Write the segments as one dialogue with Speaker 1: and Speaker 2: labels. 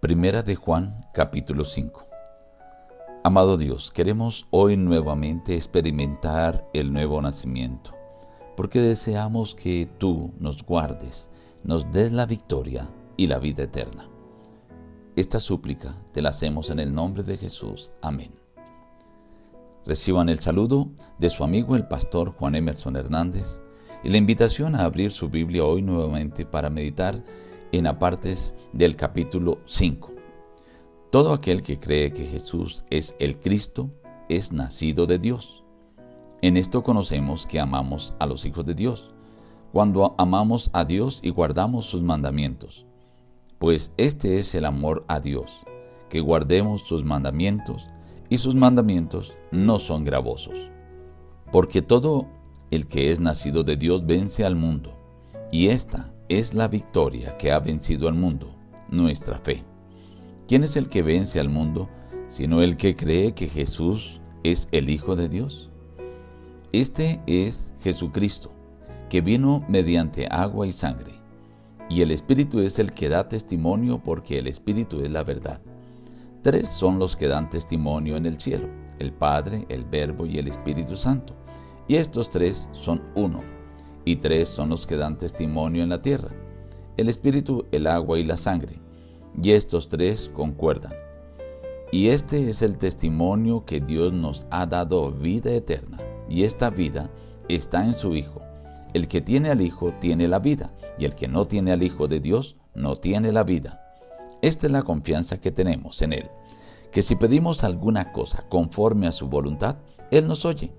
Speaker 1: Primera de Juan, capítulo 5. Amado Dios, queremos hoy nuevamente experimentar el nuevo nacimiento, porque deseamos que tú nos guardes, nos des la victoria y la vida eterna. Esta súplica te la hacemos en el nombre de Jesús. Amén. Reciban el saludo de su amigo el pastor Juan Emerson Hernández y la invitación a abrir su Biblia hoy nuevamente para meditar en apartes del capítulo 5. Todo aquel que cree que Jesús es el Cristo es nacido de Dios. En esto conocemos que amamos a los hijos de Dios, cuando amamos a Dios y guardamos sus mandamientos. Pues este es el amor a Dios, que guardemos sus mandamientos, y sus mandamientos no son gravosos. Porque todo el que es nacido de Dios vence al mundo, y esta es la victoria que ha vencido al mundo, nuestra fe. ¿Quién es el que vence al mundo, sino el que cree que Jesús es el Hijo de Dios? Este es Jesucristo, que vino mediante agua y sangre, y el Espíritu es el que da testimonio, porque el Espíritu es la verdad. Tres son los que dan testimonio en el cielo: el Padre, el Verbo y el Espíritu Santo. Y estos tres son uno. Y tres son los que dan testimonio en la tierra: el Espíritu, el agua y la sangre. Y estos tres concuerdan. Y este es el testimonio, que Dios nos ha dado vida eterna, y esta vida está en su Hijo. El que tiene al Hijo tiene la vida, y el que no tiene al Hijo de Dios no tiene la vida. Esta es la confianza que tenemos en Él, que si pedimos alguna cosa conforme a su voluntad, Él nos oye.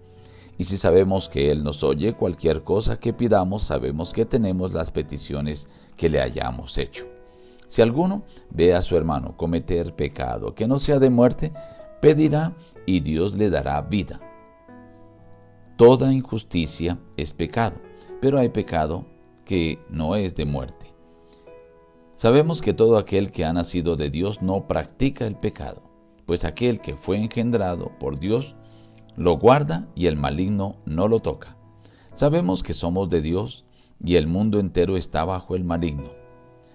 Speaker 1: Y si sabemos que Él nos oye, cualquier cosa que pidamos, sabemos que tenemos las peticiones que le hayamos hecho. Si alguno ve a su hermano cometer pecado que no sea de muerte, pedirá y Dios le dará vida. Toda injusticia es pecado, pero hay pecado que no es de muerte. Sabemos que todo aquel que ha nacido de Dios no practica el pecado, pues aquel que fue engendrado por Dios lo guarda y el maligno no lo toca. Sabemos que somos de Dios y el mundo entero está bajo el maligno.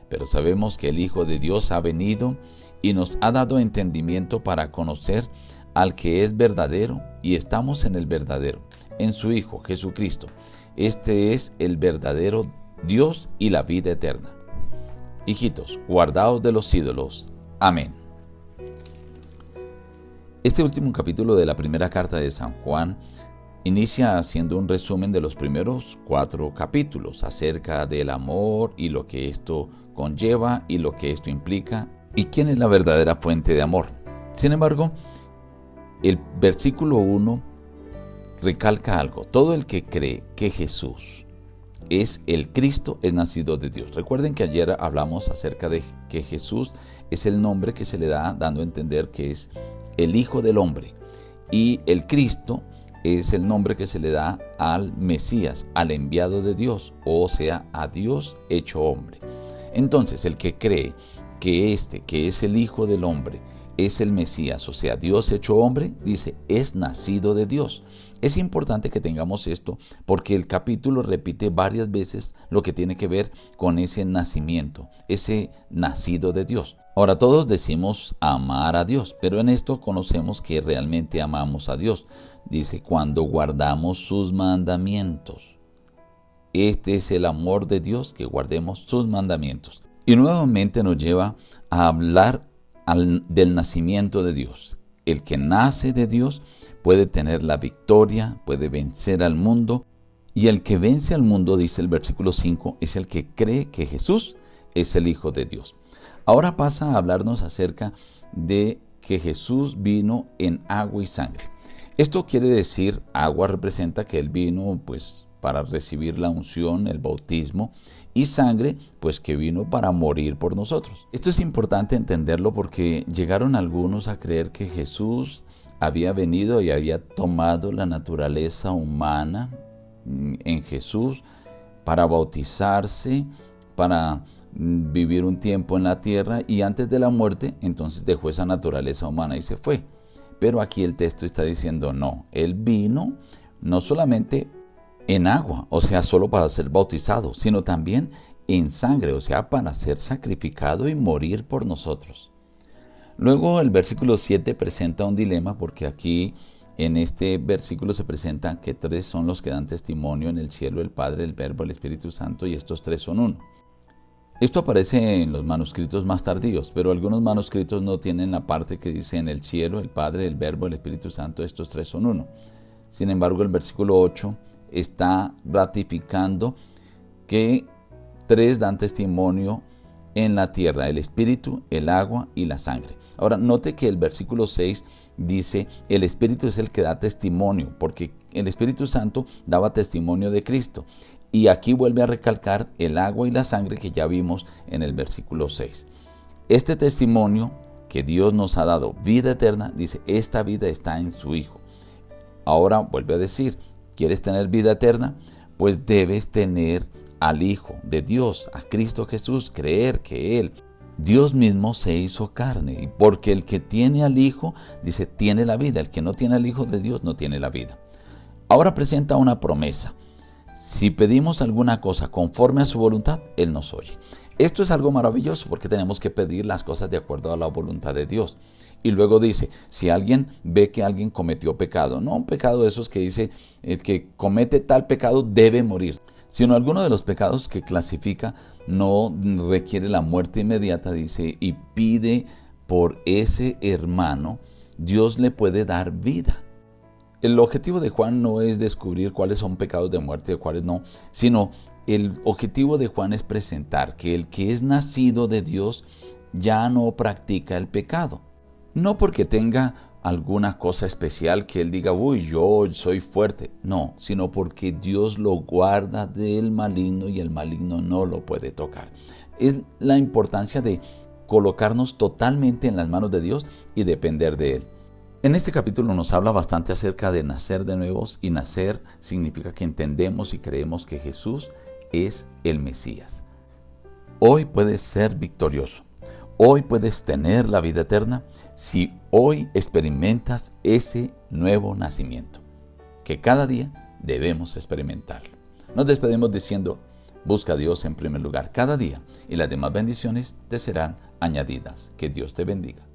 Speaker 1: Pero sabemos que el Hijo de Dios ha venido y nos ha dado entendimiento para conocer al que es verdadero, y estamos en el verdadero, en su Hijo Jesucristo. Este es el verdadero Dios y la vida eterna. Hijitos, guardaos de los ídolos. Amén. Este último capítulo de la primera carta de San Juan inicia haciendo un resumen de los primeros 4 capítulos acerca del amor y lo que esto conlleva y lo que esto implica y quién es la verdadera fuente de amor. Sin embargo, el versículo 1 recalca algo: todo el que cree que Jesús es el Cristo es nacido de Dios. Recuerden que ayer hablamos acerca de que Jesús es el nombre que se le da, dando a entender que es el Hijo del Hombre, y el Cristo es el nombre que se le da al Mesías, al enviado de Dios, o sea, a Dios hecho hombre. Entonces, el que cree que que es el Hijo del Hombre, es el Mesías, o sea, Dios hecho hombre, dice, es nacido de Dios. Es importante que tengamos esto porque el capítulo repite varias veces lo que tiene que ver con ese nacimiento, ese nacido de Dios. Ahora, todos decimos amar a Dios, pero en esto conocemos que realmente amamos a Dios. Dice, cuando guardamos sus mandamientos. Este es el amor de Dios, que guardemos sus mandamientos. Y nuevamente nos lleva a hablar del nacimiento de Dios. El que nace de Dios puede tener la victoria, puede vencer al mundo. Y el que vence al mundo, dice el versículo 5, es el que cree que Jesús es el Hijo de Dios. Ahora pasa a hablarnos acerca de que Jesús vino en agua y sangre. Esto quiere decir, agua representa que Él vino para recibir la unción, el bautismo, y sangre, que vino para morir por nosotros. Esto es importante entenderlo porque llegaron algunos a creer que Jesús había venido y había tomado la naturaleza humana en Jesús para bautizarse, para vivir un tiempo en la tierra, y antes de la muerte entonces dejó esa naturaleza humana y se fue. Pero aquí el texto está diciendo no, Él vino no solamente en agua, o sea, solo para ser bautizado, sino también en sangre, o sea, para ser sacrificado y morir por nosotros. Luego el versículo 7 presenta un dilema porque aquí en este versículo se presenta que tres son los que dan testimonio en el cielo: el Padre, el Verbo, el Espíritu Santo, y estos tres son uno. Esto aparece en los manuscritos más tardíos, pero algunos manuscritos no tienen la parte que dice: en el cielo, el Padre, el Verbo, el Espíritu Santo, estos tres son uno. Sin embargo, el versículo 8 está ratificando que tres dan testimonio en la tierra: el Espíritu, el agua y la sangre. Ahora, note que el versículo 6 dice: el Espíritu es el que da testimonio, porque el Espíritu Santo daba testimonio de Cristo. Y aquí vuelve a recalcar el agua y la sangre que ya vimos en el versículo 6. Este testimonio que Dios nos ha dado, vida eterna, dice: esta vida está en su Hijo. Ahora vuelve a decir: ¿quieres tener vida eterna? Pues debes tener al Hijo de Dios, a Cristo Jesús, creer que Él, Dios mismo, se hizo carne. Y porque el que tiene al Hijo, dice, tiene la vida. El que no tiene al Hijo de Dios no tiene la vida. Ahora presenta una promesa: si pedimos alguna cosa conforme a su voluntad, Él nos oye. Esto es algo maravilloso porque tenemos que pedir las cosas de acuerdo a la voluntad de Dios. Y luego dice: si alguien ve que alguien cometió pecado, no un pecado de esos que dice el que comete tal pecado debe morir, sino alguno de los pecados que clasifica no requiere la muerte inmediata, dice, y pide por ese hermano, Dios le puede dar vida. El objetivo de Juan no es descubrir cuáles son pecados de muerte y cuáles no, sino el objetivo de Juan es presentar que el que es nacido de Dios ya no practica el pecado. No porque tenga alguna cosa especial que él diga: uy, yo soy fuerte. No, sino porque Dios lo guarda del maligno y el maligno no lo puede tocar. Es la importancia de colocarnos totalmente en las manos de Dios y depender de Él. En este capítulo nos habla bastante acerca de nacer de nuevos, y nacer significa que entendemos y creemos que Jesús es el Mesías. Hoy puedes ser victorioso. Hoy puedes tener la vida eterna si hoy experimentas ese nuevo nacimiento, que cada día debemos experimentarlo. Nos despedimos diciendo: busca a Dios en primer lugar cada día y las demás bendiciones te serán añadidas. Que Dios te bendiga.